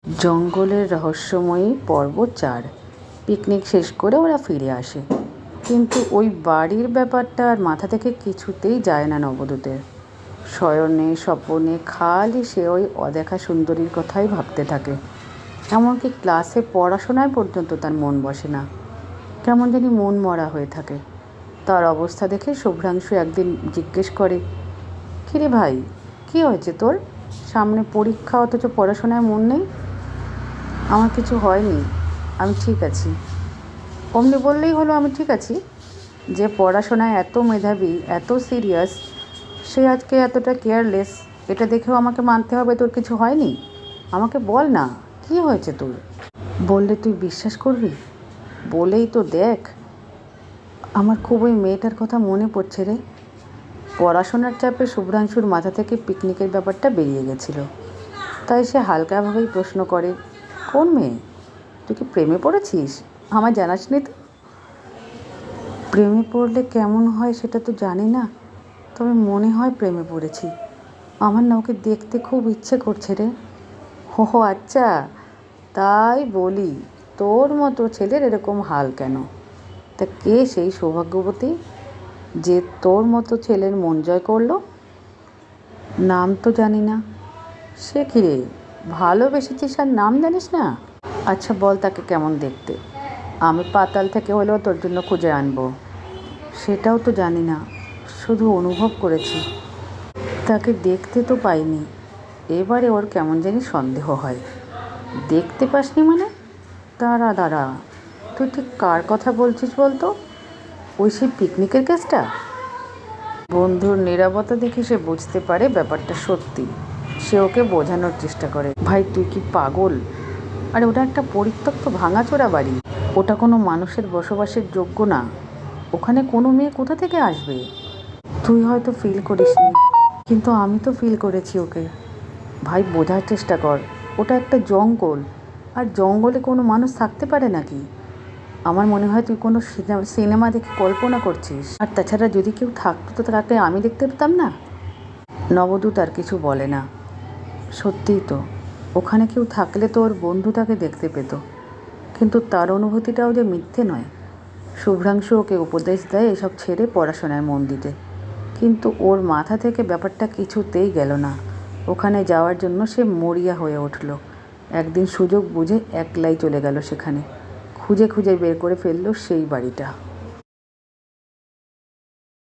জঙ্গলের রহস্যময়ী পর্ব ৪। পিকনিক শেষ করে ওরা ফিরে আসে, কিন্তু ওই বাড়ির ব্যাপারটা আর মাথা থেকে কিছুতেই যায় না নবদূতের। শয়নে স্বপনে খালি সে ওই অদেখা সুন্দরীর কথাই ভাবতে থাকে। এমনকি ক্লাসে পড়াশোনায় পর্যন্ত তার মন বসে না, কেমন জানি মন মরা হয়ে থাকে। তার অবস্থা দেখে শুভ্রাংশু একদিন জিজ্ঞেস করে, কিরে ভাই, কী হয়েছে তোর? সামনে পরীক্ষা, অথচ পড়াশোনায় মন নেই। আমার কিছু হয়নি, আমি ঠিক আছি। অমনি বললেই হলো আমি ঠিক আছি? যে পড়াশোনায় এত মেধাবী, এত সিরিয়াস, সে আজকে এতটা কেয়ারলেস, এটা দেখেও আমাকে মানতে হবে তোর কিছু হয়নি? আমাকে বল না, কী হয়েছে তোর? বললে তুই বিশ্বাস করবি? বলেই তো দেখ। আমার খুব ওই মেয়েটার কথা মনে পড়ছে রে। পড়াশোনার চাপে শুভ্রাংশুর মাথা থেকে পিকনিকের ব্যাপারটা বেরিয়ে গেছিল, তাই সে হালকাভাবেই প্রশ্ন করে, কোন মেয়ে? তুই কি প্রেমে পড়েছিস? আমার জানাস নি তো? প্রেমে পড়লে কেমন হয় সেটা তো জানি না, তবে মনে হয় প্রেমে পড়েছি। আমার না ওকে দেখতে খুব ইচ্ছে করছে রে। হো হো, আচ্ছা, তাই বলি, তোর মতো ছেলের এরকম হাল কেন? তা কে সেই সৌভাগ্যবতী যে তোর মতো ছেলের মন জয় করলো? নাম তো জানি না। সে কি রে, ভালোবেসেছিস আর নাম জানিস না? আচ্ছা বল, তাকে কেমন দেখতে? আমি পাতাল থেকে হলেও তোর জন্য খুঁজে আনবো। সেটাও তো জানি না, শুধু অনুভব করেছি। তাকে দেখতে তো পাইনি। এবারে ওর কেমন জানি সন্দেহ হয়। দেখতে পাসনি মানে? দাঁড়া দাঁড়া, তুই ঠিক কার কথা বলছিস বলতো? ওই সেই পিকনিকের কেসটা? বন্ধুর নীরবতা দেখে সে বুঝতে পারে ব্যাপারটা সত্যি। সে ওকে বোঝানোর চেষ্টা করে, ভাই তুই কি পাগল? আরে ওটা একটা পরিত্যক্ত ভাঙাচোরা বাড়ি, ওটা কোনো মানুষের বসবাসের যোগ্য না। ওখানে কোনো মেয়ে কোথা থেকে আসবে? তুই হয়তো ফিল করিসনি, কিন্তু আমি তো ফিল করেছি ওকে। ভাই বোঝার চেষ্টা কর, ওটা একটা জঙ্গল, আর জঙ্গলে কোনো মানুষ থাকতে পারে নাকি? আমার মনে হয় তুই কোনো সিনেমা দেখে কল্পনা করছিস। আর তাছাড়া যদি কেউ থাকতো তো তাকে আমি দেখতে পেতাম না? নবদূত আর কিছু বলে না। সত্যিই তো, ওখানে কেউ থাকলে তো ওর বন্ধু তাকে দেখতে পেত, কিন্তু তার অনুভূতিটাও যে মিথ্যে নয়। শুভ্রাংশু ওকে উপদেশ দেয় এসব ছেড়ে পড়াশোনায় মন দিতে, কিন্তু ওর মাথা থেকে ব্যাপারটা কিছুতেই গেল না। ওখানে যাওয়ার জন্য সে মরিয়া হয়ে উঠল। একদিন সুযোগ বুঝে একলাই চলে গেল সেখানে, খুঁজে খুঁজে বের করে ফেলল সেই বাড়িটা।